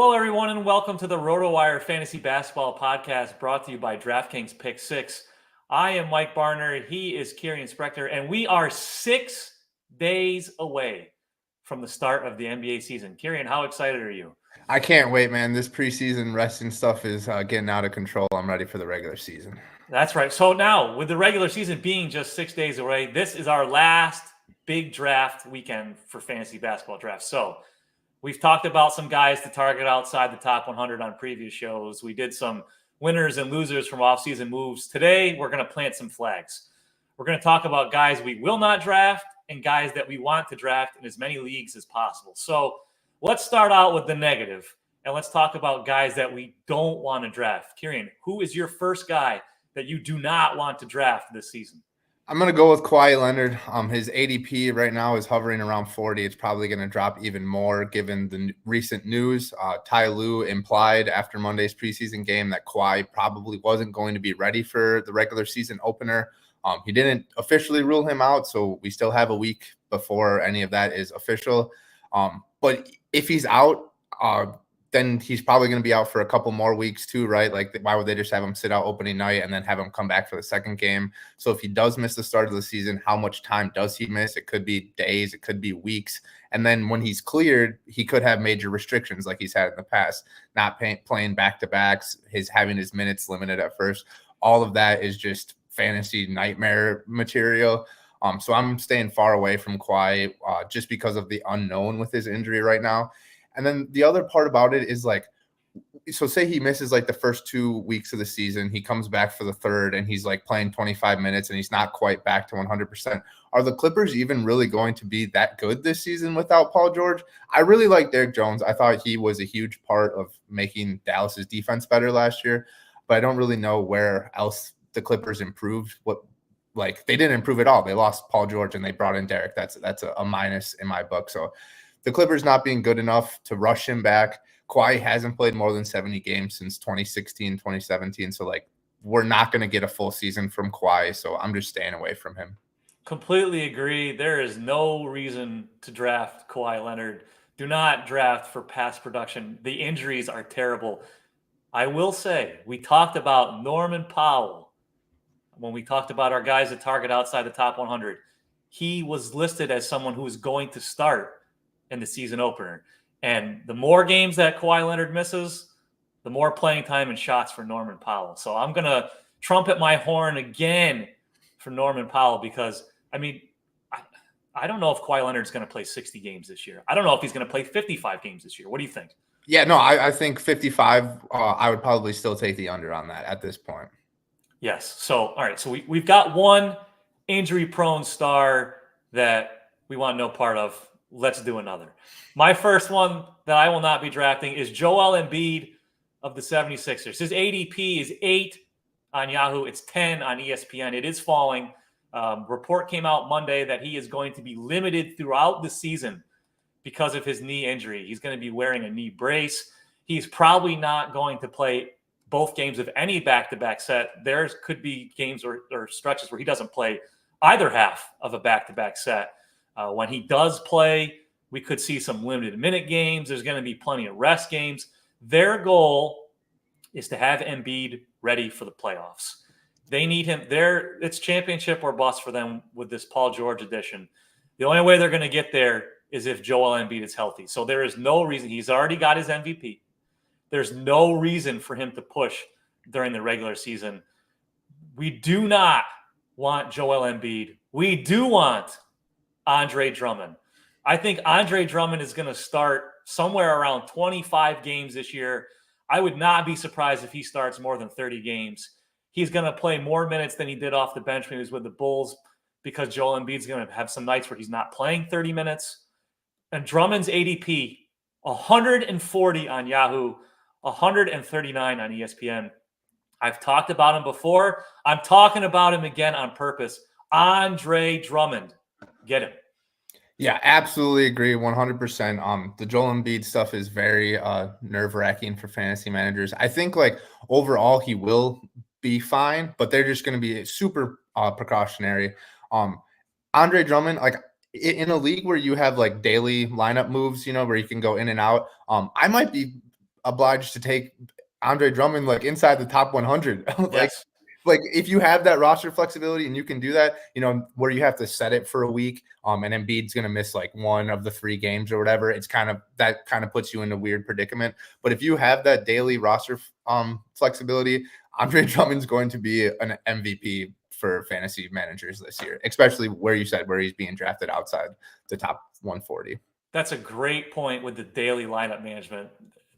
Hello, everyone, and welcome to the RotoWire Fantasy Basketball Podcast brought to you by DraftKings Pick6. I am Mike Barner. He is Kirien Sprecher, and we are 6 days away from the start of the NBA season. Kirien, how excited are you? I can't wait, man. This preseason resting stuff is getting out of control. I'm ready for the regular season. That's right. So now, with the regular season being just 6 days away, this is our last big draft weekend for fantasy basketball drafts. So we've talked about some guys to target outside the top 100 on previous shows. We did some winners and losers from offseason moves. Today, we're going to plant some flags. We're going to talk about guys we will not draft and guys that we want to draft in as many leagues as possible. So let's start out with the negative, and let's talk about guys that we don't want to draft. Kirien, who is your first guy that you do not want to draft this season? I'm going to go with Kawhi Leonard. His ADP right now is hovering around 40. It's probably going to drop even more given the recent news. Ty Lue implied after Monday's preseason game that Kawhi probably wasn't going to be ready for the regular season opener. He didn't officially rule him out, so we still have a week before any of that is official. But if he's out, then he's probably going to be out for a couple more weeks too, right? Like, why would they just have him sit out opening night and then have him come back for the second game? So if he does miss the start of the season, how much time does he miss? It could be days, it could be weeks. And then when he's cleared, he could have major restrictions like he's had in the past, not playing back-to-backs, having his minutes limited at first. All of that is just fantasy nightmare material. So I'm staying far away from Kawhi just because of the unknown with his injury right now. And then the other part about it is, like, so say he misses like the first 2 weeks of the season, he comes back for the third and he's like playing 25 minutes and he's not quite back to 100%. Are the Clippers even really going to be that good this season without Paul George? I really like Derrick Jones. I thought he was a huge part of making Dallas's defense better last year, but I don't really know where else the Clippers improved. They didn't improve at all. They lost Paul George and they brought in Derrick. That's a minus in my book. So the Clippers not being good enough to rush him back. Kawhi hasn't played more than 70 games since 2016, 2017. So, we're not going to get a full season from Kawhi. So I'm just staying away from him. Completely agree. There is no reason to draft Kawhi Leonard. Do not draft for past production. The injuries are terrible. I will say, we talked about Norman Powell when we talked about our guys that target outside the top 100. He was listed as someone who is going to start in the season opener. And the more games that Kawhi Leonard misses, the more playing time and shots for Norman Powell. So I'm going to trumpet my horn again for Norman Powell because, I don't know if Kawhi Leonard's going to play 60 games this year. I don't know if he's going to play 55 games this year. What do you think? Yeah, no, I think 55, I would probably still take the under on that at this point. Yes. So, all right. So we've got one injury-prone star that we want no part of. Let's do another. My first one that I will not be drafting is Joel Embiid of the 76ers. His ADP is 8 on Yahoo. It's 10 on ESPN. It is falling. Report came out Monday that he is going to be limited throughout the season because of his knee injury. He's going to be wearing a knee brace. He's probably not going to play both games of any back-to-back set. There could be games or stretches where he doesn't play either half of a back-to-back set. When he does play, we could see some limited minute games. There's going to be plenty of rest games. Their goal is to have Embiid ready for the playoffs. They need him there. It's championship or bust for them with this Paul George addition. The only way they're going to get there is if Joel Embiid is healthy. So there is no reason. He's already got his MVP. There's no reason for him to push during the regular season. We do not want Joel Embiid. We do want Andre Drummond. I think Andre Drummond is going to start somewhere around 25 games this year. I would not be surprised if he starts more than 30 games. He's going to play more minutes than he did off the bench when he was with the Bulls because Joel Embiid's going to have some nights where he's not playing 30 minutes. And Drummond's ADP, 140 on Yahoo, 139 on ESPN. I've talked about him before. I'm talking about him again on purpose. Andre Drummond. Get him. Yeah, absolutely agree. 100%. The Joel Embiid stuff is very nerve-wracking for fantasy managers. I think overall he will be fine, but they're just going to be super precautionary. Andre Drummond, in a league where you have daily lineup moves, where you can go in and out, I might be obliged to take Andre Drummond like inside the top 100. Yes. Like if you have that roster flexibility and you can do that, where you have to set it for a week, and Embiid's going to miss like one of the 3 games or whatever, that kind of puts you in a weird predicament. But if you have that daily roster flexibility, Andre Drummond's going to be an MVP for fantasy managers this year, especially where he's being drafted outside the top 140. That's a great point with the daily lineup management.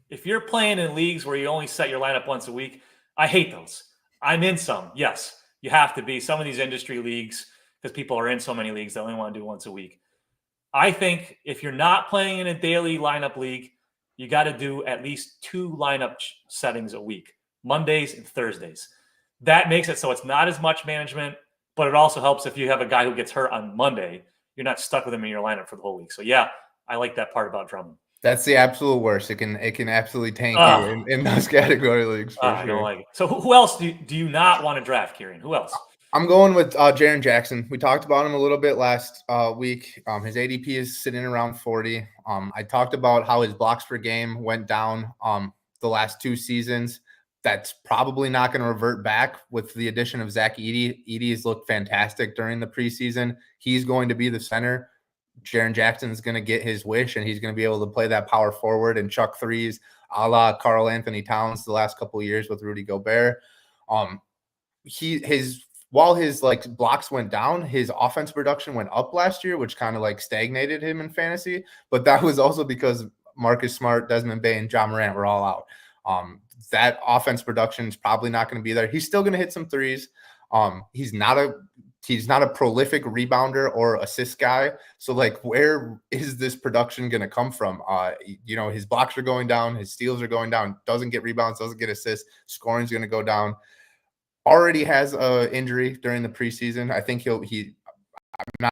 If you're playing in leagues where you only set your lineup once a week, I hate those. I'm in some. Yes, you have to be. Some of these industry leagues, because people are in so many leagues, they only want to do once a week. I think if you're not playing in a daily lineup league, you got to do at least 2 lineup settings a week, Mondays and Thursdays. That makes it so it's not as much management, but it also helps if you have a guy who gets hurt on Monday, you're not stuck with him in your lineup for the whole week. So yeah, I like that part about Drummond. That's the absolute worst. It can absolutely tank you in those category leagues for sure. I don't like it. So who else do you not want to draft, Kirien? Who else? I'm going with Jaren Jackson. We talked about him a little bit last week. His ADP is sitting around 40. I talked about how his blocks per game went down the last 2 seasons. That's probably not going to revert back with the addition of Zach Edey. Edey has looked fantastic during the preseason. He's going to be the center. Jaren Jackson is going to get his wish, and he's going to be able to play that power forward and chuck threes a la Karl Anthony Towns the last couple of years with Rudy Gobert. While his like blocks went down, his offense production went up last year, which kind of like stagnated him in fantasy. But that was also because Marcus Smart, Desmond Bane, and Ja Morant were all out. That offense production is probably not going to be there. He's still going to hit some threes. He's not a prolific rebounder or assist guy. So like, where is this production going to come from? His blocks are going down, his steals are going down, doesn't get rebounds, doesn't get assists, scoring is going to go down. Already has an injury during the preseason. I think I'm not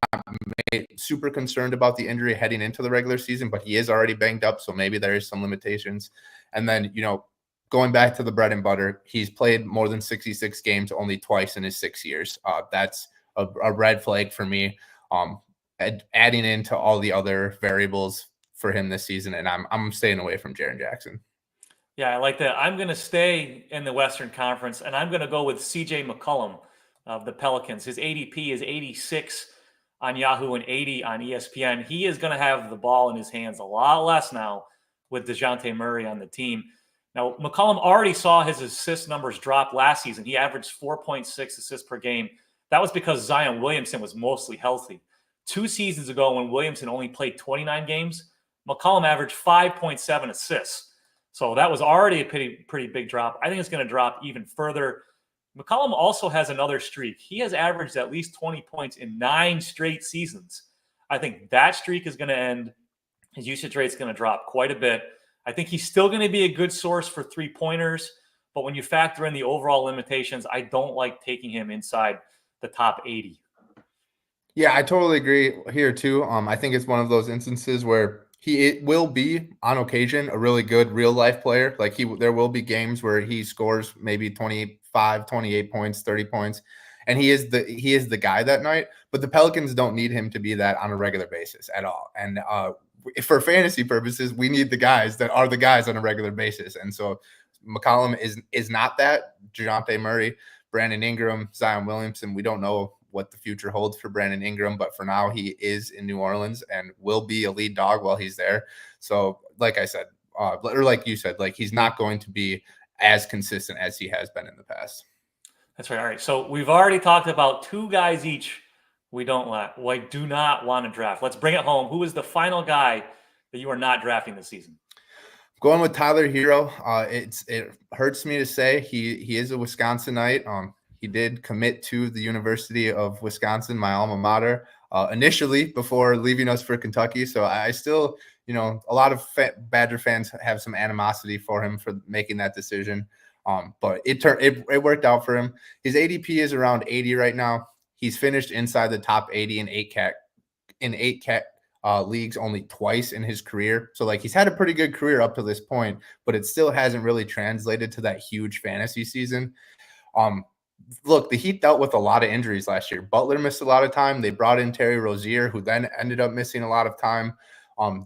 super concerned about the injury heading into the regular season, but he is already banged up. So maybe there is some limitations. And then, going back to the bread and butter, he's played more than 66 games only twice in his 6 years. That's a red flag for me. Adding into all the other variables for him this season, and I'm staying away from Jaren Jackson. Yeah, I like that. I'm going to stay in the Western Conference, and I'm going to go with CJ McCollum of the Pelicans. His ADP is 86 on Yahoo and 80 on ESPN. He is going to have the ball in his hands a lot less now with DeJounte Murray on the team. Now, McCollum already saw his assist numbers drop last season. He averaged 4.6 assists per game. That was because Zion Williamson was mostly healthy. 2 seasons ago, when Williamson only played 29 games, McCollum averaged 5.7 assists. So that was already a pretty big drop. I think it's going to drop even further. McCollum also has another streak. He has averaged at least 20 points in 9 straight seasons. I think that streak is going to end. His usage rate is going to drop quite a bit. I think he's still going to be a good source for 3-pointers, but when you factor in the overall limitations, I don't like taking him inside the top 80. Yeah, I totally agree here too. I think it's one of those instances where it will be on occasion a really good real life player. Like there will be games where he scores maybe 25, 28 points, 30 points, and he is the guy that night. But the Pelicans don't need him to be that on a regular basis at all. And for fantasy purposes, we need the guys that are the guys on a regular basis. And so McCollum is not that. DeJounte Murray, Brandon Ingram, Zion Williamson, we don't know what the future holds for Brandon Ingram, but for now he is in New Orleans and will be a lead dog while he's there. So like I said, or like you said, like he's not going to be as consistent as he has been in the past. That's right. All right. So we've already talked about 2 guys each we do not want to draft. Let's bring it home. Who is the final guy that you are not drafting this season? Going with Tyler Herro. It hurts me to say he is a Wisconsinite. He did commit to the University of Wisconsin, my alma mater, initially before leaving us for Kentucky. So I still, a lot of Badger fans have some animosity for him for making that decision. But it worked out for him. His ADP is around 80 right now. He's finished inside the top 80 in 8 cat leagues only twice in his career. So like he's had a pretty good career up to this point, but it still hasn't really translated to that huge fantasy season. Look, the Heat dealt with a lot of injuries last year. Butler missed a lot of time. They brought in Terry Rozier, who then ended up missing a lot of time.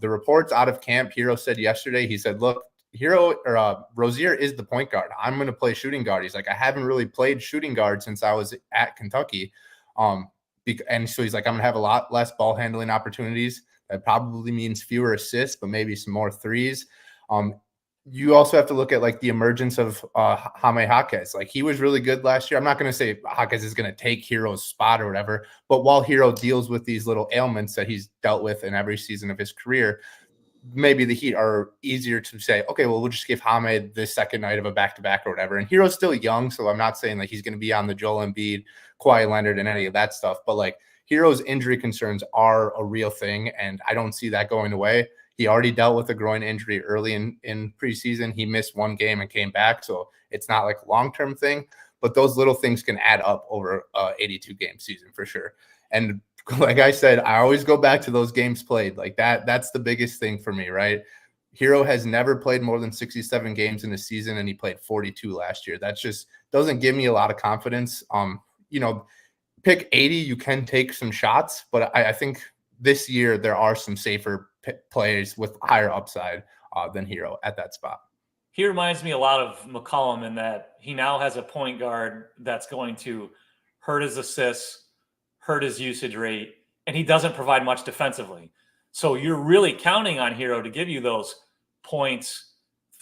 The reports out of camp, Herro said yesterday, he said, look, Rozier is the point guard. I'm going to play shooting guard. He's like, I haven't really played shooting guard since I was at Kentucky. And so he's like, I'm going to have a lot less ball handling opportunities. That probably means fewer assists, but maybe some more threes. You also have to look at like the emergence of Jaime Jaquez. Like he was really good last year. I'm not going to say Jaquez is going to take Herro's spot or whatever, but while Herro deals with these little ailments that he's dealt with in every season of his career, maybe the Heat are easier to say, okay, well, we'll just give Jaime the second night of a back-to-back or whatever. And Herro's still young, so I'm not saying like he's going to be on the Joel Embiid, Kawhi Leonard, and any of that stuff. But like Herro's injury concerns are a real thing, and I don't see that going away. He already dealt with a groin injury early in preseason. He missed one game and came back, so it's not like a long-term thing. But those little things can add up over a 82-game season for sure. And like I said, I always go back to those games played. Like that's the biggest thing for me, right? Herro has never played more than 67 games in a season, and he played 42 last year. That just doesn't give me a lot of confidence. Pick 80, you can take some shots, but I think this year there are some safer players with higher upside than Herro at that spot. He reminds me a lot of McCollum in that he now has a point guard that's going to hurt his assists, hurt his usage rate, and he doesn't provide much defensively. So you're really counting on Herro to give you those points,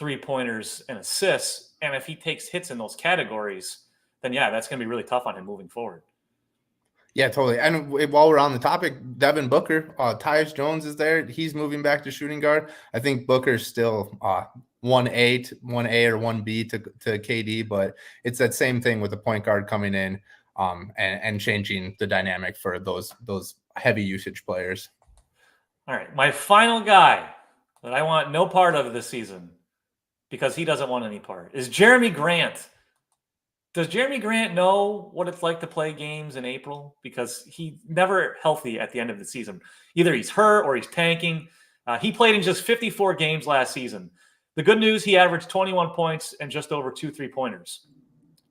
3-pointers, and assists. And if he takes hits in those categories, then yeah, that's going to be really tough on him moving forward. Yeah, totally. And while we're on the topic, Devin Booker, Tyus Jones is there. He's moving back to shooting guard. I think Booker's still 1A or 1B to KD, but it's that same thing with the point guard coming in and changing the dynamic for those heavy usage players. All right, my final guy that I want no part of this season because he doesn't want any part is Jerami Grant. Does Jerami Grant know what it's like to play games in April? Because he's never healthy at the end of the season. Either he's hurt or he's tanking. He played in just 54 games last season. The good news, he averaged 21 points and just over 2 3-pointers.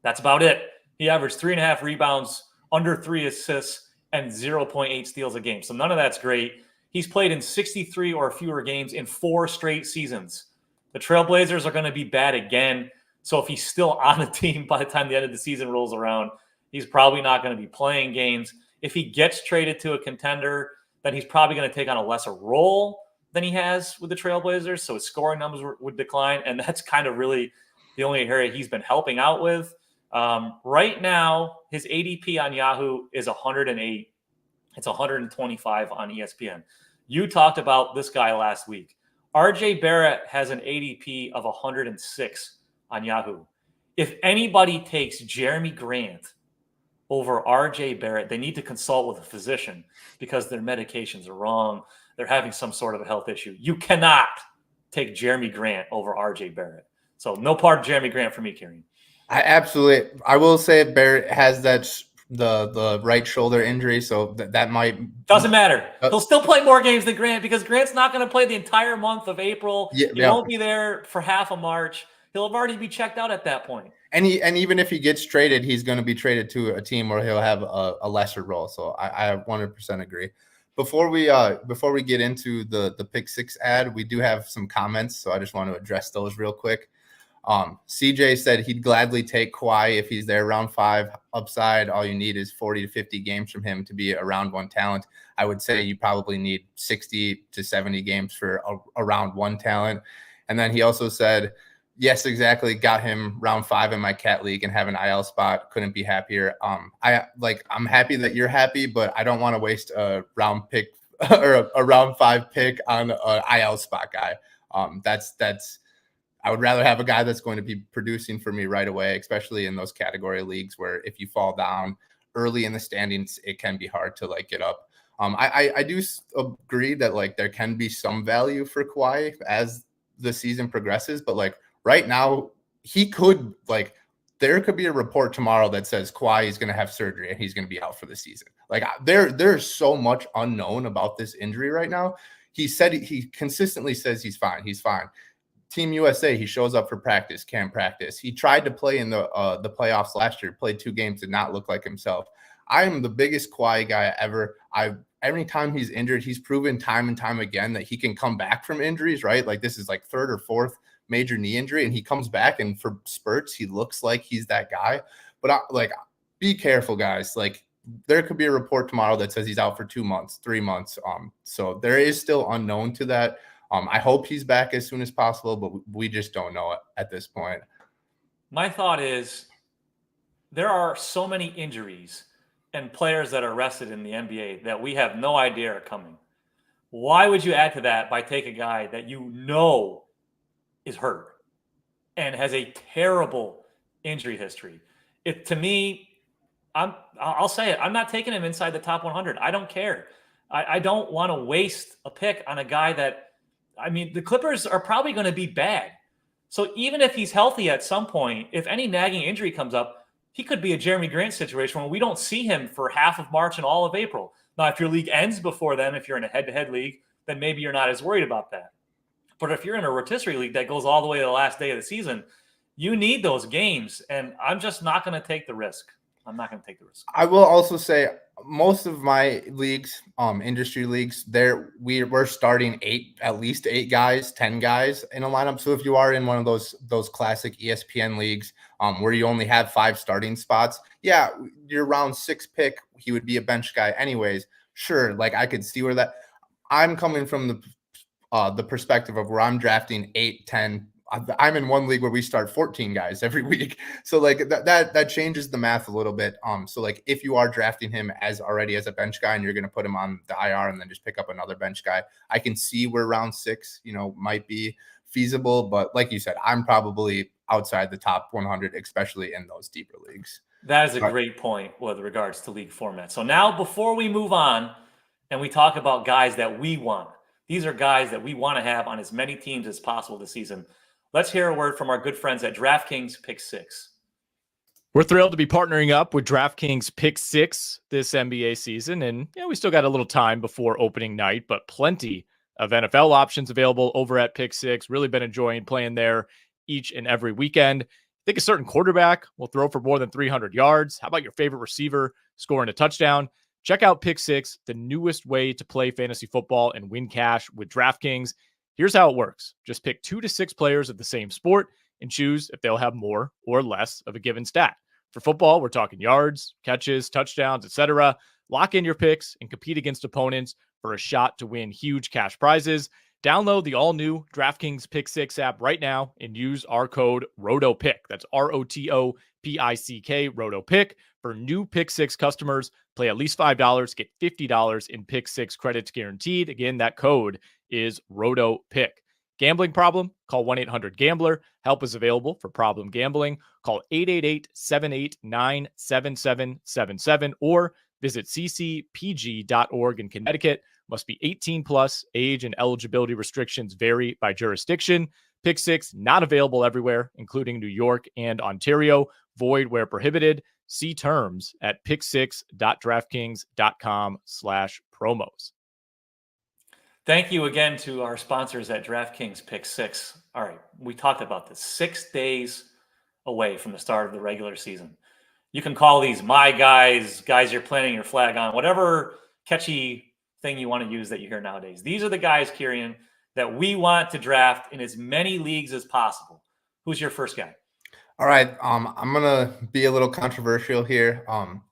That's about it. He averaged 3.5 rebounds, under 3 assists, and 0.8 steals a game. So none of that's great. He's played in 63 or fewer games in 4 straight seasons. The Trailblazers are going to be bad again. So if he's still on the team by the time the end of the season rolls around, he's probably not going to be playing games. If he gets traded to a contender, then he's probably going to take on a lesser role than he has with the Trailblazers. So his scoring numbers would decline. And that's kind of really the only area he's been helping out with. Right now, his ADP on Yahoo is 108. It's 125 on ESPN. You talked about this guy last week. RJ Barrett has an ADP of 106 on Yahoo. If anybody takes Jerami Grant over RJ Barrett, they need to consult with a physician because their medications are wrong. They're having some sort of a health issue. You cannot take Jerami Grant over RJ Barrett. So no part of Jerami Grant for me, Kirien. I will say Barrett has the right shoulder injury, so that might doesn't matter. He'll still play more games than Grant because Grant's not going to play the entire month of April. He won't be there for half of March. He'll already be checked out at that point. And even if he gets traded, he's going to be traded to a team where he'll have a lesser role. So I 100% agree. Before we get into the pick 6 ad, we do have some comments, so I just want to address those real quick. CJ said he'd gladly take Kawhi if he's there round 5 upside. All you need is 40 to 50 games from him to be a round 1 talent. I would say you probably need 60 to 70 games for a round 1 talent. And then he also said, yes, exactly. Got him round 5 in my cat league and have an IL spot. Couldn't be happier. I'm happy that you're happy, but I don't want to waste a round pick or a round 5 pick on an IL spot guy. I would rather have a guy that's going to be producing for me right away, especially in those category leagues where if you fall down early in the standings, it can be hard to get up. I do agree that there can be some value for Kawhi as the season progresses, but right now he could there could be a report tomorrow that says Kawhi is going to have surgery and he's going to be out for the season. There's so much unknown about this injury right now. He consistently says he's fine. He's fine. Team USA, he shows up for practice, can't practice. He tried to play in the playoffs last year, played 2 games, did not look like himself. I am the biggest Kawhi guy ever. Every time he's injured, he's proven time and time again that he can come back from injuries, right? This is 3rd or 4th major knee injury, and he comes back, and for spurts, he looks like he's that guy. But be careful, guys. Like, there could be a report tomorrow that says he's out for 2 months, 3 months. So there is still unknown to that. I hope he's back as soon as possible, but we just don't know it at this point. My thought is there are so many injuries and players that are rested in the NBA that we have no idea are coming. Why would you add to that by taking a guy that you know is hurt and has a terrible injury history? To me, I'll say it. I'm not taking him inside the top 100. I don't care. I don't want to waste a pick on a guy that, the Clippers are probably going to be bad. So even if he's healthy at some point, if any nagging injury comes up, he could be a Jerami Grant situation where we don't see him for half of March and all of April. Now, if your league ends before then, if you're in a head-to-head league, then maybe you're not as worried about that. But if you're in a rotisserie league that goes all the way to the last day of the season, you need those games, and I'm just not going to take the risk. I'm not going to take the risk. I will also say most of my leagues, industry leagues, we're starting at least 8 guys, 10 guys in a lineup. So if you are in one of those classic ESPN leagues where you only have 5 starting spots, yeah, your round 6 pick, he would be a bench guy anyways. Sure, like I could see where that. I'm coming from the perspective of where I'm drafting 8, 10. I'm in one league where we start 14 guys every week. So like that changes the math a little bit. So like if you are drafting him already as a bench guy and you're going to put him on the IR and then just pick up another bench guy, I can see where round 6, might be feasible. But like you said, I'm probably outside the top 100, especially in those deeper leagues. That is a great point with regards to league format. So now before we move on and we talk about guys that we want, these are guys that we want to have on as many teams as possible this season. Let's hear a word from our good friends at DraftKings Pick6. We're thrilled to be partnering up with DraftKings Pick6 this NBA season. And we still got a little time before opening night, but plenty of NFL options available over at Pick6. Really been enjoying playing there each and every weekend. Think a certain quarterback will throw for more than 300 yards. How about your favorite receiver scoring a touchdown? Check out Pick6, the newest way to play fantasy football and win cash with DraftKings. Here's how it works. Just pick 2 to 6 players of the same sport and choose if they'll have more or less of a given stat. For football, we're talking yards, catches, touchdowns, etc. Lock in your picks and compete against opponents for a shot to win huge cash prizes. Download the all-new DraftKings Pick6 app right now and use our code ROTOPICK. That's ROTOPICK, ROTOPICK. For new Pick6 customers, play at least $5, get $50 in Pick6 credits guaranteed. Again, that code is ROTOPICK. Gambling problem? Call 1-800-GAMBLER. Help is available for problem gambling. Call 888-789-7777 or visit ccpg.org in Connecticut. Must be 18 plus. Age and eligibility restrictions vary by jurisdiction. Pick6 not available everywhere, including New York and Ontario. Void where prohibited. See terms at pick6.draftkings.com/promos. Thank you again to our sponsors at DraftKings Pick6. All right, we talked about this. 6 days away from the start of the regular season. You can call these my guys you're planting your flag on, whatever catchy thing you want to use that you hear nowadays. These are the guys, Kirien, that we want to draft in as many leagues as possible. Who's your first guy? All right. I'm gonna be a little controversial here.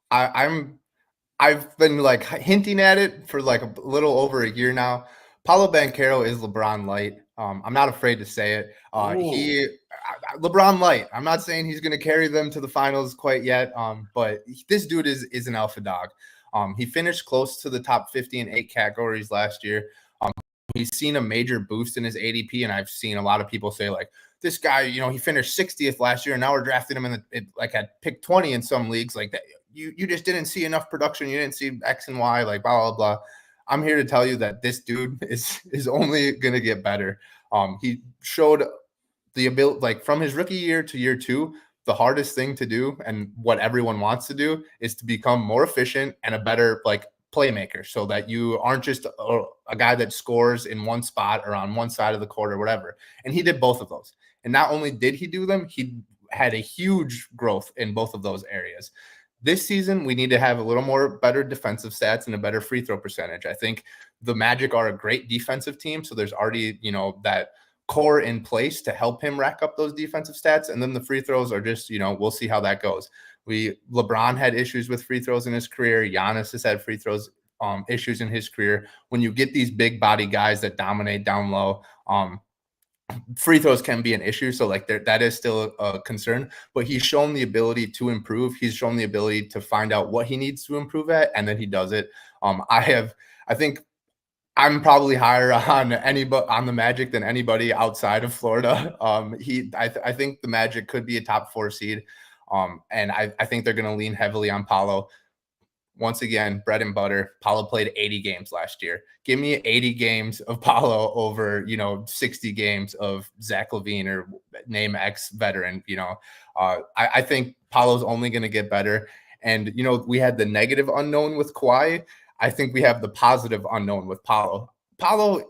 I've been like hinting at it for like a little over a year now. Paolo Banchero is LeBron light. I'm not afraid to say it. LeBron light. I'm not saying he's gonna carry them to the finals quite yet. But this dude is an alpha dog. He finished close to the top 50 in 8 categories last year. He's seen a major boost in his ADP, and I've seen a lot of people say like, this guy, he finished 60th last year, and now we're drafting him at pick 20 in some leagues. Like that, you just didn't see enough production. You didn't see X and Y, like blah blah blah. I'm here to tell you that this dude is only gonna get better. He showed the ability, like from his rookie year to year 2, the hardest thing to do, and what everyone wants to do, is to become more efficient and a better playmaker, so that you aren't just a guy that scores in one spot or on one side of the court or whatever. And he did both of those. And not only did he do them, he had a huge growth in both of those areas. This season, we need to have a little more better defensive stats and a better free throw percentage. I think the Magic are a great defensive team, so there's already, that core in place to help him rack up those defensive stats. And then the free throws are just, we'll see how that goes. LeBron had issues with free throws in his career. Giannis has had free throws issues in his career. When you get these big body guys that dominate down low, free throws can be an issue. So like that is still a concern, but he's shown the ability to improve. He's shown the ability to find out what he needs to improve at, and then he does it. I think I'm probably higher on the Magic than anybody outside of Florida. I think the Magic could be a top 4 seed. And I think they're going to lean heavily on Paolo. Once again, bread and butter. Paolo played 80 games last year. Give me 80 games of Paolo over, 60 games of Zach LaVine or name X veteran. I think Paolo's only going to get better. And, we had the negative unknown with Kawhi. I think we have the positive unknown with Paolo. Paolo,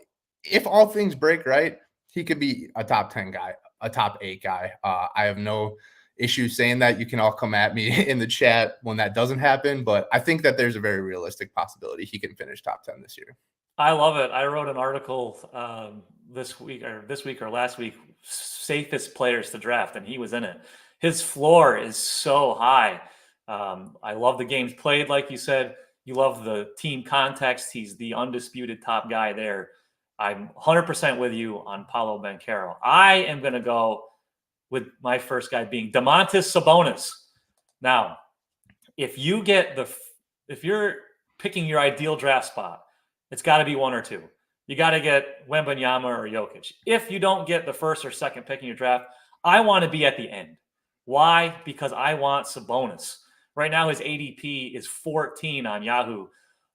if all things break right, he could be a top 10 guy, a top 8 guy. I have no issue saying that. You can all come at me in the chat when that doesn't happen, but I think that there's a very realistic possibility he can finish top 10 this year. I love it. I wrote an article this week or last week, safest players to draft, and he was in it. His floor is so high. I love the games played, like you said. You love the team context. He's the undisputed top guy there. I'm 100% with you on Paolo Banchero. I am going to go with my first guy being Domantas Sabonis. Now, if you're picking your ideal draft spot, it's got to be one or two. You got to get Wembanyama or Jokic. If you don't get the first or second pick in your draft, I want to be at the end. Why? Because I want Sabonis. Right now, his ADP is 14 on Yahoo.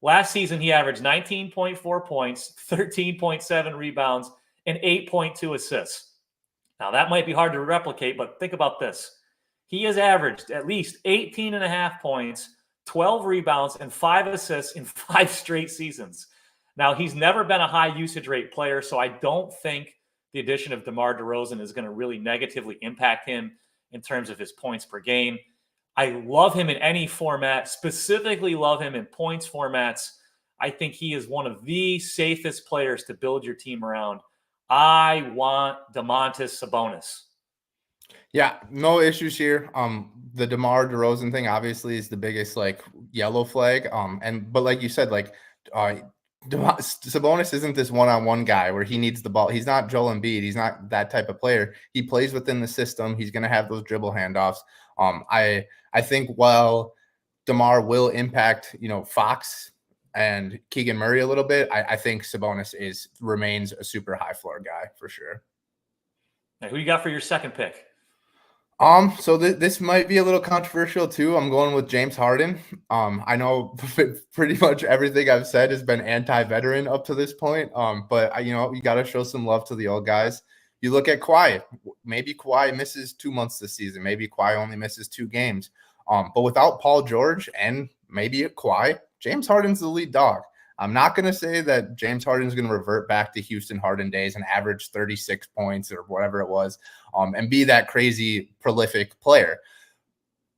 Last season, he averaged 19.4 points, 13.7 rebounds, and 8.2 assists. Now, that might be hard to replicate, but think about this. He has averaged at least 18.5 points, 12 rebounds, and 5 assists in 5 straight seasons. Now, he's never been a high usage rate player, so I don't think the addition of DeMar DeRozan is going to really negatively impact him in terms of his points per game. I love him in any format, specifically love him in points formats. I think he is one of the safest players to build your team around. I want Domantas Sabonis. Yeah, no issues here. The DeMar DeRozan thing obviously is the biggest yellow flag. But like you said, Sabonis isn't this one-on-one guy where he needs the ball. He's not Joel Embiid. He's not that type of player. He plays within the system. He's going to have those dribble handoffs. I think while DeMar will impact, Fox and Keegan Murray a little bit, I think Sabonis remains a super high floor guy for sure. Now, who you got for your second pick? So this might be a little controversial too. I'm going with James Harden. I know pretty much everything I've said has been anti-veteran up to this point. But you got to show some love to the old guys. You look at Kawhi. Maybe Kawhi misses 2 months this season. Maybe Kawhi only misses 2 games. But without Paul George and maybe Kawhi, James Harden's the lead dog. I'm not going to say that James Harden is going to revert back to Houston Harden days and average 36 points or whatever it was, and be that crazy prolific player.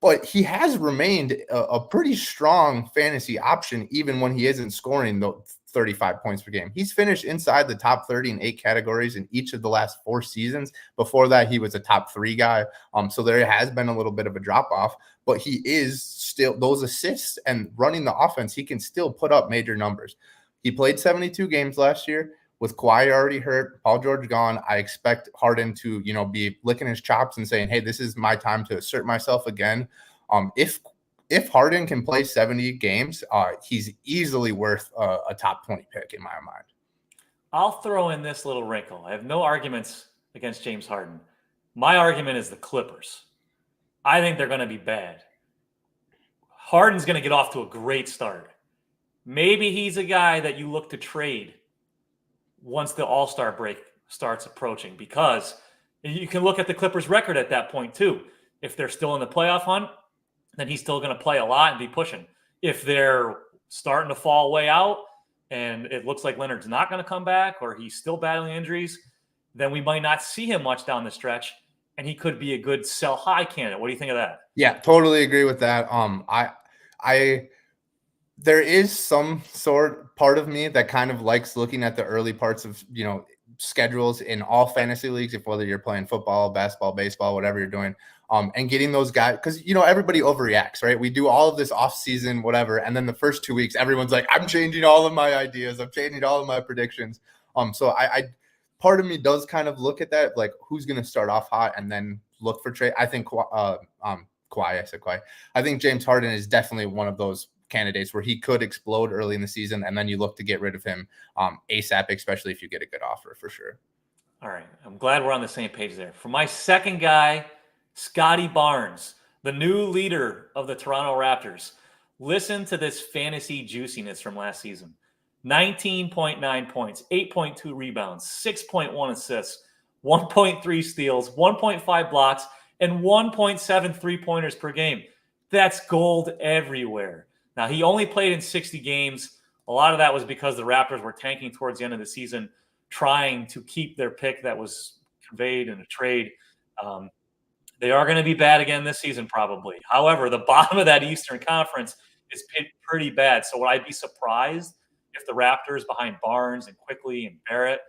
But he has remained a pretty strong fantasy option even when he isn't scoring the 35 points per game. He's finished inside the top 30 in 8 categories in each of the last 4 seasons. Before that, he was a top 3 guy. So there has been a little bit of a drop off, but he is still those assists and running the offense. He can still put up major numbers. He played 72 games last year with Kawhi already hurt, Paul George gone. I expect Harden to, be licking his chops and saying, hey, this is my time to assert myself again. If Harden can play 70 games, he's easily worth a top 20 pick in my mind. I'll throw in this little wrinkle. I have no arguments against James Harden. My argument is the Clippers. I think they're going to be bad. Harden's going to get off to a great start. Maybe he's a guy that you look to trade once the All-Star break starts approaching, because you can look at the Clippers' record at that point too. If they're still in the playoff hunt, then he's still going to play a lot and be pushing. If they're starting to fall way out and it looks like Leonard's not going to come back or he's still battling injuries, then we might not see him much down the stretch, and he could be a good sell high candidate. What do you think of that? Yeah, totally agree with that. There is some part of me that kind of likes looking at the early parts of, schedules in all fantasy leagues, if whether you're playing football, basketball, baseball, whatever you're doing, and getting those guys, because everybody overreacts, right? We do all of this off season, whatever, and then the first 2 weeks, everyone's like, I'm changing all of my ideas, I'm changing all of my predictions. So I part of me does kind of look at that, like who's going to start off hot and then look for trade. I think Kawhi. I think James Harden is definitely one of those candidates where he could explode early in the season, and then you look to get rid of him ASAP, especially if you get a good offer for sure. All right. I'm glad we're on the same page there. For my second guy, Scottie Barnes, the new leader of the Toronto Raptors. Listen to this fantasy juiciness from last season. 19.9 points, 8.2 rebounds, 6.1 assists, 1.3 steals, 1.5 blocks, and 1.7 3-pointers per game. That's gold everywhere. Now, he only played in 60 games. A lot of that was because the Raptors were tanking towards the end of the season, trying to keep their pick that was conveyed in a trade. They are going to be bad again this season, probably. However, the bottom of that Eastern Conference is pretty bad. So would I be surprised if the Raptors behind Barnes and Quickly and Barrett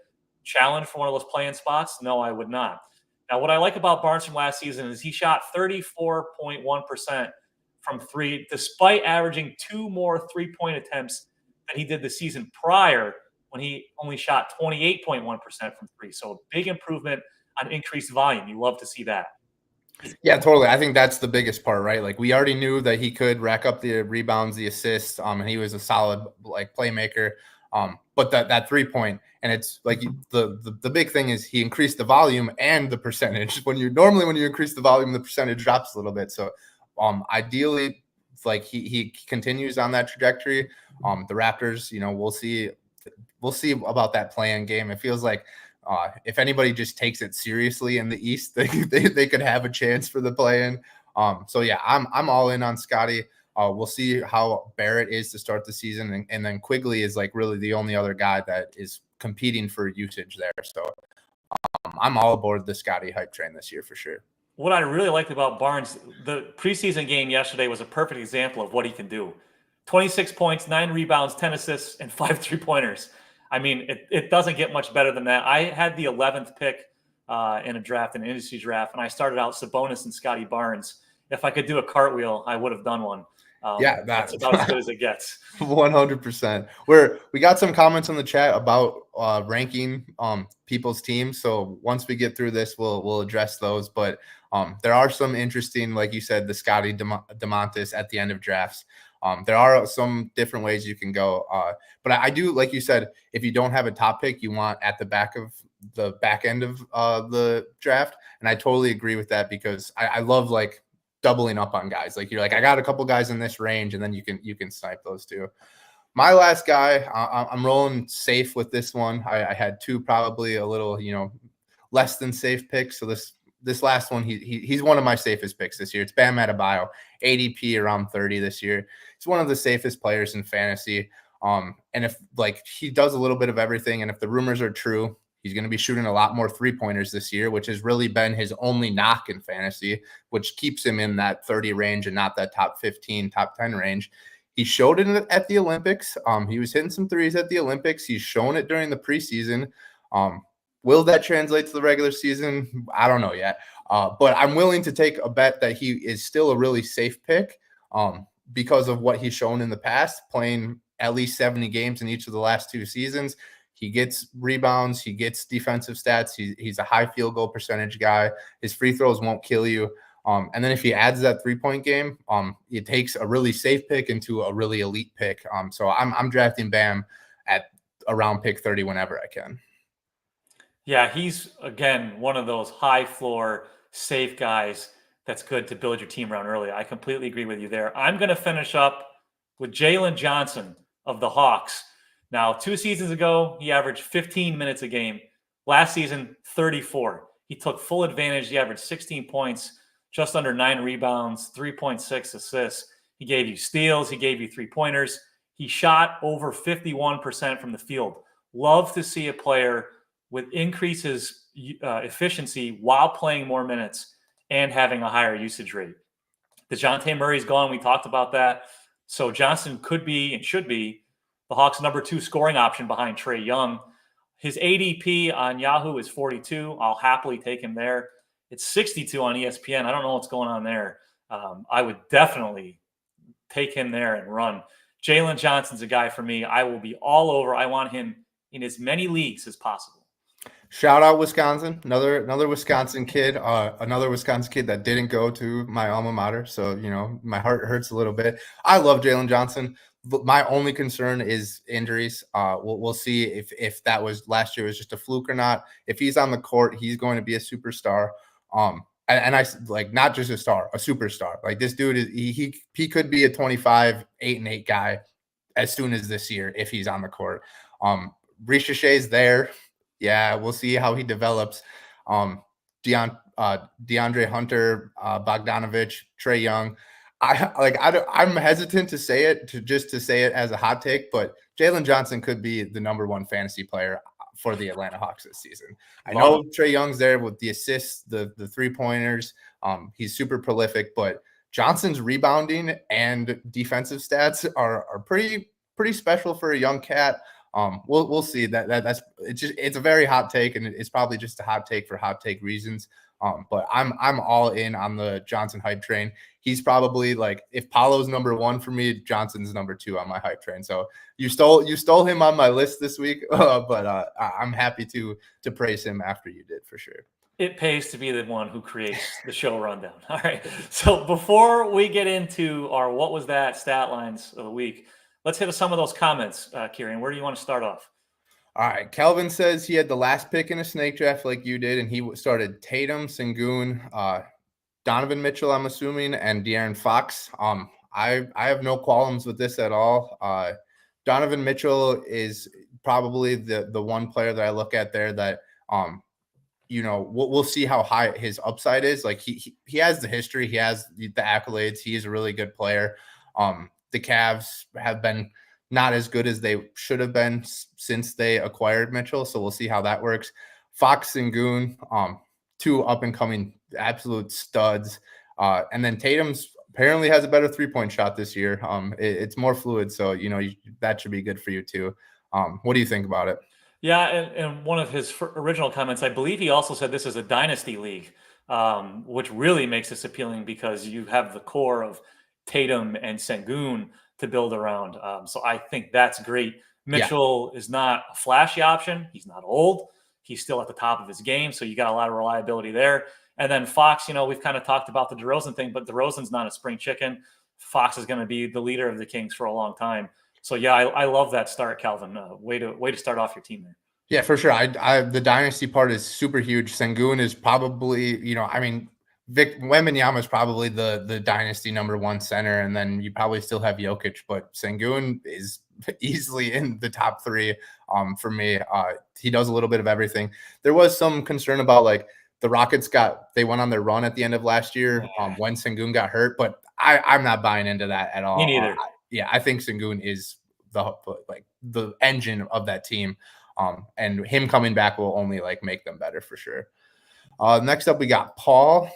challenge for one of those play-in spots? No, I would not. Now, what I like about Barnes from last season is he shot 34.1% from three, despite averaging 2 more three-point attempts than he did the season prior, when he only shot 28.1% from three. So a big improvement on increased volume. You love to see that. Yeah, totally. I think that's the biggest part, right? Like we already knew that he could rack up the rebounds, the assists, and he was a solid like playmaker. But that 3-point, and it's like the big thing is he increased the volume and the percentage. When you increase the volume, the percentage drops a little bit. So ideally, like he continues on that trajectory. The Raptors, we'll see about that play-in game. It feels like if anybody just takes it seriously in the East, they could have a chance for the play-in. So yeah, I'm all in on Scottie. We'll see how Barrett is to start the season, and then Quigley is like really the only other guy that is competing for usage there. So I'm all aboard the Scottie hype train this year for sure. What I really liked about Barnes, the preseason game yesterday was a perfect example of what he can do. 26 points, 9 rebounds, 10 assists, and 5 3-pointers. I mean, it doesn't get much better than that. I had the 11th pick in a draft, an industry draft, and I started out Sabonis and Scottie Barnes. If I could do a cartwheel, I would have done one. Yeah, that's about as good as it gets. 100%. We got some comments in the chat about ranking people's teams. So once we get through this, we'll address those. But there are some interesting, like you said, the Scottie Domantas at the end of drafts. There are some different ways you can go. But I do, like you said, if you don't have a top pick, you want at the back end of the draft. And I totally agree with that, because I love like doubling up on guys. Like you're like, I got a couple guys in this range, and then you can snipe those two. My last guy, I'm rolling safe with this one. I had two probably a little, less than safe picks. So this last one, he's one of my safest picks this year. It's Bam Adebayo, ADP around 30 this year. He's one of the safest players in fantasy. And if like he does a little bit of everything, and if the rumors are true, he's going to be shooting a lot more 3-pointers this year, which has really been his only knock in fantasy, which keeps him in that 30 range and not that top 15, top 10 range. He showed it at the Olympics. He was hitting some threes at the Olympics. He's shown it during the preseason. Will that translate to the regular season? I don't know yet. But I'm willing to take a bet that he is still a really safe pick because of what he's shown in the past, playing at least 70 games in each of the last 2 seasons. He gets rebounds. He gets defensive stats. He's a high field goal percentage guy. His free throws won't kill you. And then if he adds that 3-point game, it takes a really safe pick into a really elite pick. So I'm drafting Bam at around pick 30 whenever I can. Yeah, he's, again, one of those high floor, safe guys that's good to build your team around early. I completely agree with you there. I'm going to finish up with Jalen Johnson of the Hawks. Now, 2 seasons ago, he averaged 15 minutes a game. Last season, 34. He took full advantage. He averaged 16 points, just under 9 rebounds, 3.6 assists. He gave you steals. He gave you 3-pointers. He shot over 51% from the field. Love to see a player with increases efficiency while playing more minutes and having a higher usage rate. DeJounte Murray's gone. We talked about that. So Johnson could be and should be the Hawks' number 2 scoring option behind Trae Young. His ADP on Yahoo is 42. I'll happily take him there. It's 62 on ESPN. I don't know what's going on there. I would definitely take him there and run. Jalen Johnson's a guy for me. I will be all over. I want him in as many leagues as possible. Shout out Wisconsin, another Wisconsin kid, that didn't go to my alma mater. So, my heart hurts a little bit. I love Jalen Johnson. My only concern is injuries. We'll see if that was last year was just a fluke or not. If he's on the court, he's going to be a superstar. And I like not just a star, a superstar. Like this dude is he could be a 25, 8-8 guy as soon as this year if he's on the court. Ricochet's there. Yeah, we'll see how he develops. DeAndre Hunter, Bogdanovich, Trae Young. I'm hesitant to say it to say it as a hot take, but Jalen Johnson could be the number one fantasy player for the Atlanta Hawks this season. I know Trae Young's there with the assists, the 3-pointers. He's super prolific, but Johnson's rebounding and defensive stats are pretty special for a young cat. We'll see it's a very hot take, and it's probably just a hot take for hot take reasons. But I'm all in on the Johnson hype train. He's probably like, if Paolo's number one for me, Johnson's number 2 on my hype train. So you stole him on my list this week, but I'm happy to praise him after you did for sure. It pays to be the one who creates the show rundown. All right. So before we get into our what was that stat lines of the week, let's hit some of those comments, Kirien. Where do you want to start off? All right. Kelvin says he had the last pick in a snake draft like you did, and he started Tatum, Sengun, Donovan Mitchell, I'm assuming, and De'Aaron Fox. I have no qualms with this at all. Donovan Mitchell is probably the one player that I look at there that we'll see how high his upside is. Like he has the history, he has the accolades. He is a really good player. The Cavs have been not as good as they should have been since they acquired Mitchell. So we'll see how that works. Fox and Goon, 2 up and coming absolute studs. And then Tatum's apparently has a better 3-point shot this year. It's more fluid. So, that should be good for you too. What do you think about it? Yeah. And one of his original comments, I believe he also said this is a dynasty league, which really makes this appealing because you have the core of Tatum and Sengun to build around. So I think that's great. Mitchell is not a flashy option. He's not old. He's still at the top of his game. So you got a lot of reliability there. And then Fox, we've kind of talked about the DeRozan thing, but DeRozan's not a spring chicken. Fox is going to be the leader of the Kings for a long time. So yeah, I love that start, Calvin. Way to start off your team there. Yeah, for sure. The dynasty part is super huge. Sengun is probably, Vic Wembanyama is probably the dynasty number 1 center, and then you probably still have Jokic, but Sengun is easily in the top 3 for me. He does a little bit of everything. There was some concern about like the Rockets they went on their run at the end of last year when Sengun got hurt, but I'm not buying into that at all. Me neither. I think Sengun is the engine of that team, and him coming back will only make them better for sure. Next up, we got Paul.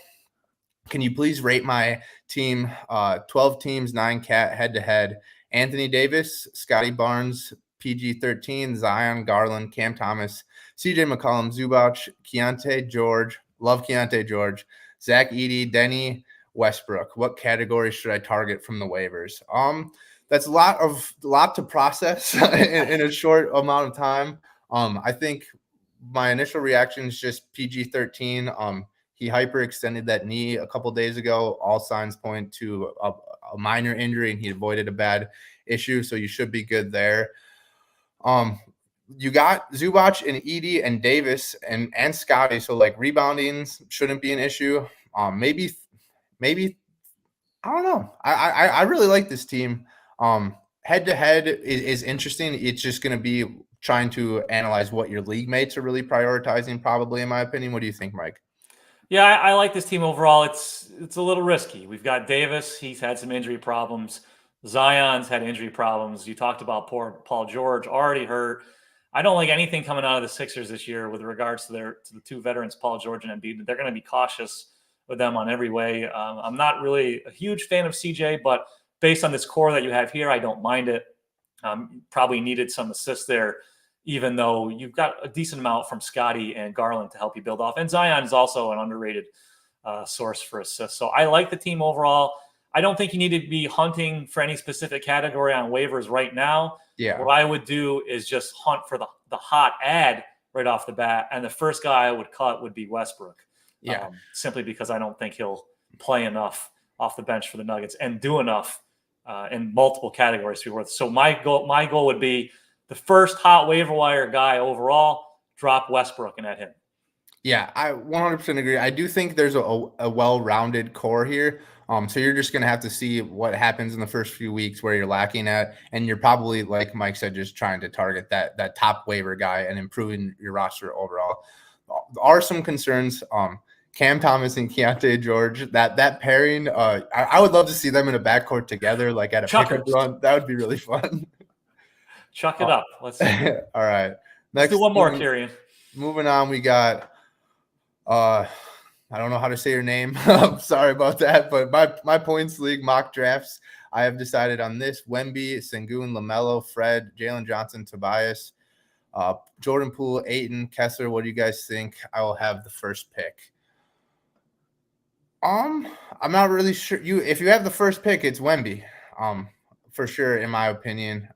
Can you please rate my team? 12 teams, 9 cat head-to-head. Anthony Davis, Scottie Barnes, PG-13, Zion, Garland, Cam Thomas, CJ McCollum, Zubac, Keontae George. Love Keontae George. Zach Edey, Denny, Westbrook. What category should I target from the waivers? That's a lot to process in a short amount of time. I think my initial reaction is just PG-13. He hyperextended that knee a couple days ago. All signs point to a minor injury, and he avoided a bad issue, so you should be good there. You got Zubac and Edey and Davis and Scottie, so rebounding shouldn't be an issue. Maybe I don't know. I really like this team. Head to head is interesting. It's just going to be trying to analyze what your league mates are really prioritizing, probably, in my opinion. What do you think, Mike? Yeah, I like this team overall. It's a little risky. We've got Davis. He's had some injury problems. Zion's had injury problems. You talked about poor Paul George, already hurt. I don't like anything coming out of the Sixers this year with regards to the 2 veterans, Paul George and Embiid. They're going to be cautious with them on every way. I'm not really a huge fan of CJ, but based on this core that you have here, I don't mind it. Probably needed some assists there even though you've got a decent amount from Scottie and Garland to help you build off. And Zion is also an underrated source for assists. So I like the team overall. I don't think you need to be hunting for any specific category on waivers right now. Yeah. What I would do is just hunt for the hot ad right off the bat. And the first guy I would cut would be Westbrook. Yeah. Simply because I don't think he'll play enough off the bench for the Nuggets and do enough in multiple categories to be worth. So my goal would be the first hot waiver wire guy overall, drop Westbrook and add him. Yeah, I 100% agree. I do think there's a well-rounded core here. So you're just going to have to see what happens in the first few weeks where you're lacking at. And you're probably, like Mike said, just trying to target that top waiver guy and improving your roster overall. There are some concerns. Cam Thomas and Keontae George, that pairing, I would love to see them in a backcourt together, like at a pickup run. That would be really fun. Chuck it up. Let's see. All right. Let's do one more, Kirien. Moving on, we got I don't know how to say your name. I'm sorry about that, but my points league mock drafts, I have decided on this: Wemby, Sengun, LaMelo, Fred, Jalen Johnson, Tobias, Jordan Poole, Ayton, Kessler. What do you guys think? I will have the first pick. I'm not really sure. If you have the first pick, it's Wemby. For sure, in my opinion.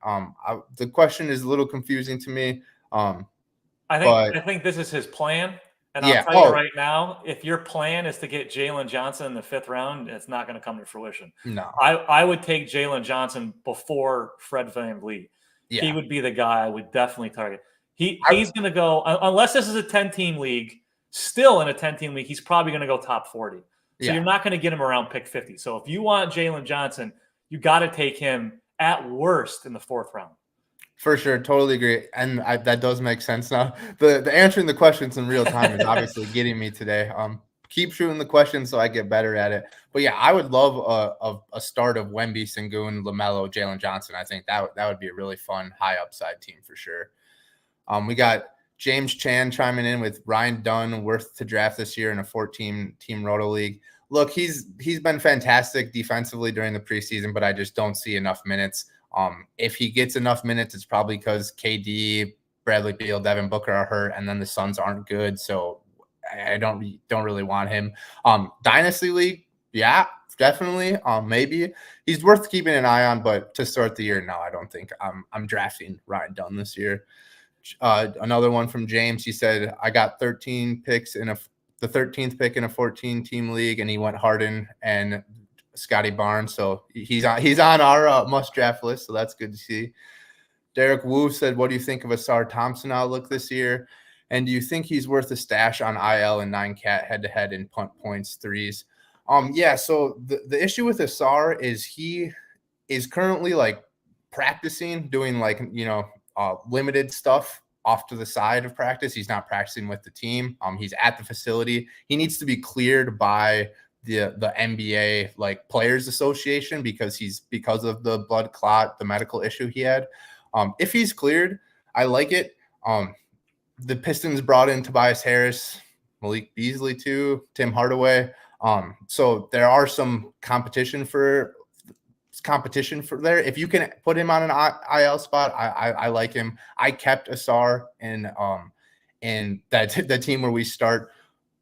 The question is a little confusing to me. I think this is his plan. And I'll tell you right now, if your plan is to get Jalen Johnson in the 5th round, it's not going to come to fruition. No. I would take Jalen Johnson before Fred VanVleet. Yeah. He would be the guy I would definitely target. He's going to go, unless this is a 10-team league, still in a 10-team league, he's probably going to go top 40. So you're not going to get him around pick 50. So if you want Jalen Johnson, you got to take him at worst in the 4th round. For sure. Totally agree. And that does make sense now. The answering the questions in real time is obviously getting me today. Keep shooting the questions so I get better at it. But yeah, I would love a start of Wemby, Sengun, LaMelo, Jalen Johnson. I think that would be a really fun, high upside team for sure. We got James Chan chiming in with Ryan Dunn worth to draft this year in a 14-team Roto League. Look, he's been fantastic defensively during the preseason, but I just don't see enough minutes. If he gets enough minutes, it's probably because KD, Bradley Beal, Devin Booker are hurt, and then the Suns aren't good. So I don't really want him. Dynasty League, yeah, definitely. Maybe he's worth keeping an eye on, but to start the year, no, I don't think I'm drafting Ryan Dunn this year. Another one from James. He said, I got 13 picks the 13th pick in a 14-team league, and he went Harden and Scottie Barnes, so he's on our must draft list, so that's good to see. Derek Wu said, what do you think of Asar Thompson outlook this year, and do you think he's worth a stash on IL and 9-cat head-to-head in punt points threes? So the issue with Asar is he is currently like practicing, doing like limited stuff off to the side of practice. He's not practicing with the team. He's at the facility. He needs to be cleared by the NBA like Players Association because of the blood clot, the medical issue he had. If he's cleared, I like it. The Pistons brought in Tobias Harris, Malik Beasley too, Tim Hardaway. So there are some competition for there. If you can put him on an IL spot, I like him. I kept Asar in the team where we start,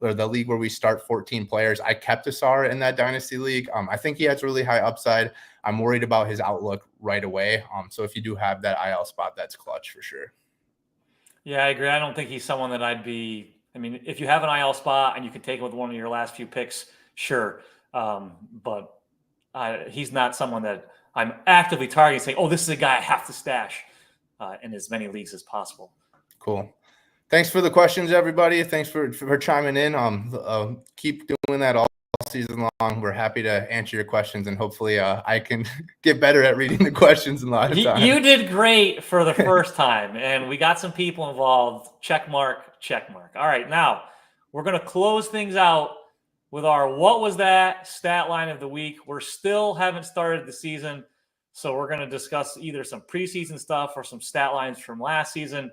or the league where we start 14 players. I kept Asar in that dynasty league. I think he has really high upside. I'm worried about his outlook right away. So if you do have that IL spot, that's clutch for sure. Yeah, I agree. I don't think he's someone that if you have an IL spot and you can take him with one of your last few picks, sure. But he's not someone that I'm actively targeting, saying, oh, this is a guy I have to stash in as many leagues as possible. Cool. Thanks for the questions, everybody. Thanks for chiming in. Keep doing that all season long. We're happy to answer your questions, and hopefully I can get better at reading the questions in a lot of time. You did great for the first time, and we got some people involved. Check mark, check mark. All right, now we're going to close things out with our What Was That stat line of the week. We're still haven't started the season, so we're going to discuss either some preseason stuff or some stat lines from last season.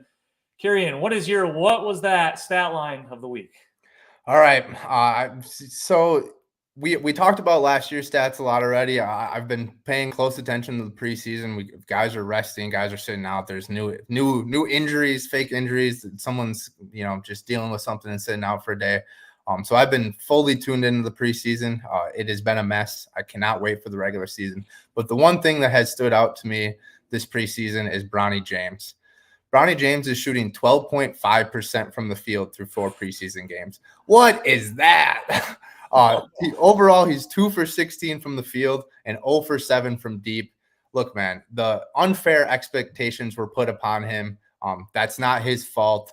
Kirien, what is your What Was That stat line of the week? All right. So we talked about last year's stats a lot already. I've been paying close attention to the preseason. Guys are resting, guys are sitting out. There's new injuries, fake injuries. Someone's just dealing with something and sitting out for a day. So I've been fully tuned into the preseason. It has been a mess. I cannot wait for the regular season. But the one thing that has stood out to me this preseason is Bronny James. Bronny James is shooting 12.5% from the field through 4 preseason games. What is that? Overall, he's 2 for 16 from the field and 0 for 7 from deep. Look, man, the unfair expectations were put upon him. That's not his fault.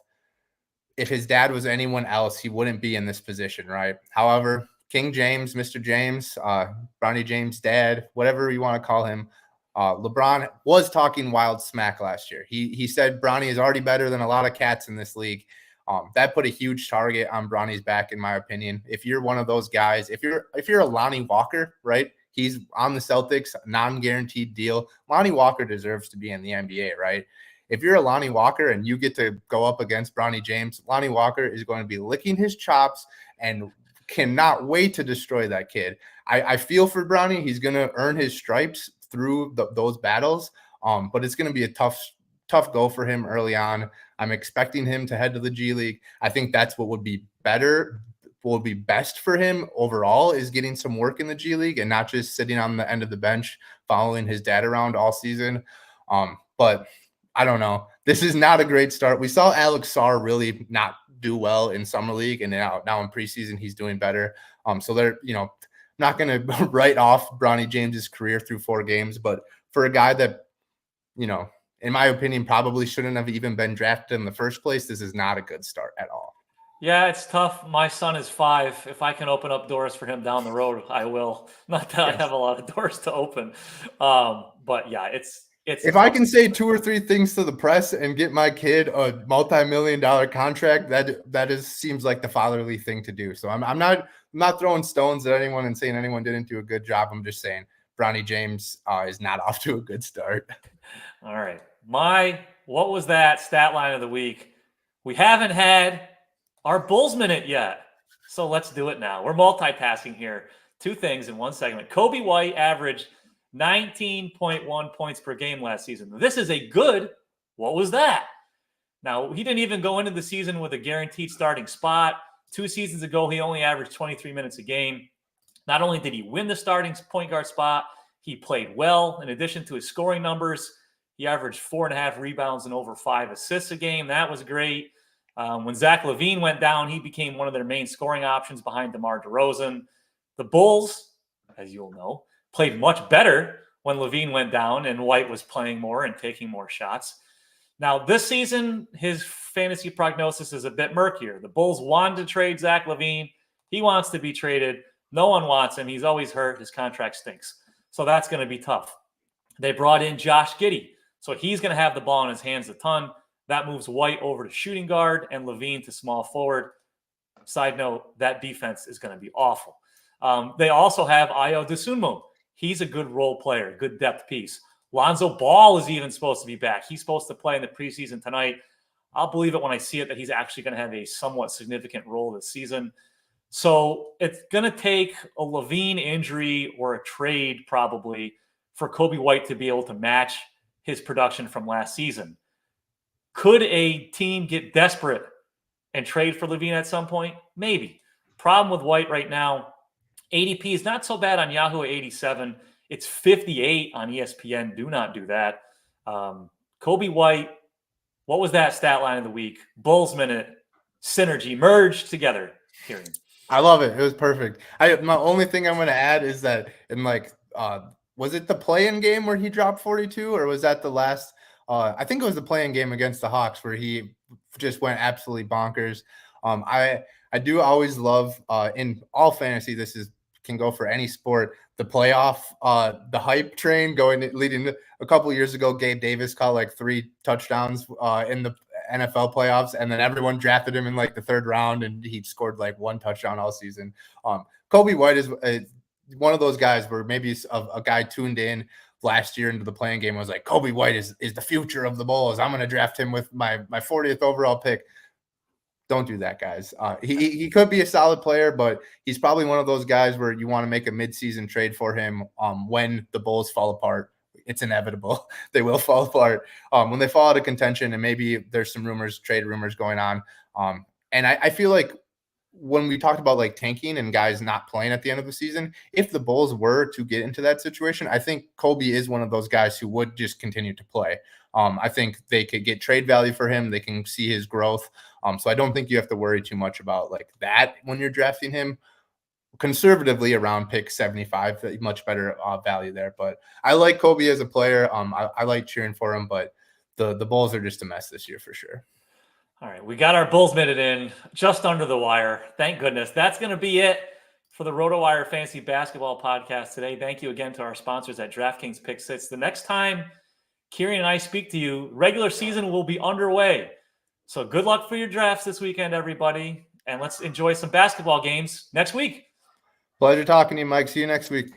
If his dad was anyone else, he wouldn't be in this position, right? However, King James, Mr. James, Bronny James' dad, whatever you want to call him, LeBron was talking wild smack last year. He said Bronny is already better than a lot of cats in this league. That put a huge target on Bronny's back, in my opinion. If you're one of those guys, if you're a Lonnie Walker, right? He's on the Celtics, non-guaranteed deal. Lonnie Walker deserves to be in the NBA, right? If you're a Lonnie Walker and you get to go up against Bronny James, Lonnie Walker is going to be licking his chops and cannot wait to destroy that kid. I feel for Bronny. He's going to earn his stripes through those battles, but it's going to be a tough go for him early on. I'm expecting him to head to the G League. I think that's what would be better, what would be best for him overall, is getting some work in the G League and not just sitting on the end of the bench following his dad around all season. But I don't know. This is not a great start. We saw Alex Sarr really not do well in summer league, and now in preseason he's doing better. So they're not going to write off Bronny James's career through 4 games, but for a guy that in my opinion probably shouldn't have even been drafted in the first place, this is not a good start at all. Yeah, it's tough. My son is 5. If I can open up doors for him down the road, I will. Not that I have a lot of doors to open, but yeah, it's. If I can say 2 or 3 things to the press and get my kid a multi-million-dollar contract, that seems like the fatherly thing to do. So I'm not throwing stones at anyone and saying anyone didn't do a good job. I'm just saying Bronny James is not off to a good start. All right. What was that stat line of the week? We haven't had our Bulls minute yet, so let's do it now. We're multitasking here. 2 things in one segment. Coby White averaged 19.1 points per game last season. This is a good, what was that? Now, he didn't even go into the season with a guaranteed starting spot. 2 seasons ago, he only averaged 23 minutes a game. Not only did he win the starting point guard spot, he played well. In addition to his scoring numbers, he averaged 4.5 rebounds and over 5 assists a game. That was great. When Zach LaVine went down, he became one of their main scoring options behind DeMar DeRozan. The Bulls, as you'll know, played much better when LaVine went down and White was playing more and taking more shots. Now, this season, his fantasy prognosis is a bit murkier. The Bulls wanted to trade Zach LaVine. He wants to be traded. No one wants him. He's always hurt. His contract stinks. So that's going to be tough. They brought in Josh Giddey. So he's going to have the ball in his hands a ton. That moves White over to shooting guard and LaVine to small forward. Side note, that defense is going to be awful. They also have Ayo Dosunmu. He's a good role player, good depth piece. Lonzo Ball is even supposed to be back. He's supposed to play in the preseason tonight. I'll believe it when I see it that he's actually going to have a somewhat significant role this season. So it's going to take a LaVine injury or a trade probably for Coby White to be able to match his production from last season. Could a team get desperate and trade for LaVine at some point? Maybe. Problem with White right now, ADP is not so bad on Yahoo at 87. It's 58 on ESPN. Do not do that. Coby White, what was that stat line of the week? Bulls minute, synergy, merged together. Kirien. I love it. It was perfect. My only thing I'm going to add is that in was it the play-in game where he dropped 42, or was that the last? I think it was the play-in game against the Hawks where he just went absolutely bonkers. I do always love in all fantasy. This can go for any sport. The playoff, the hype train leading a couple of years ago. Gabe Davis caught 3 touchdowns in the NFL playoffs, and then everyone drafted him in the 3rd round, and he scored 1 touchdown all season. Coby White is one of those guys where maybe a guy tuned in last year into the playing game was like, Coby White is the future of the Bulls. I'm going to draft him with my 40th overall pick. Don't do that, guys. He could be a solid player, but he's probably one of those guys where you want to make a midseason trade for him when the Bulls fall apart. It's inevitable. They will fall apart when they fall out of contention, and maybe there's some trade rumors going on. And I feel like when we talked about like tanking and guys not playing at the end of the season, if the Bulls were to get into that situation, I think Kobe is one of those guys who would just continue to play. I think they could get trade value for him. They can see his growth. So I don't think you have to worry too much about like that when you're drafting him. Conservatively around pick 75, much better value there. But I like Kobe as a player. I like cheering for him, but the Bulls are just a mess this year for sure. All right, we got our Bulls minute in just under the wire. Thank goodness. That's going to be it for the RotoWire Fantasy Basketball Podcast today. Thank you again to our sponsors at DraftKings Pick6. The next time Kirien and I speak to you, regular season will be underway. So good luck for your drafts this weekend, everybody. And let's enjoy some basketball games next week. Pleasure talking to you, Mike. See you next week.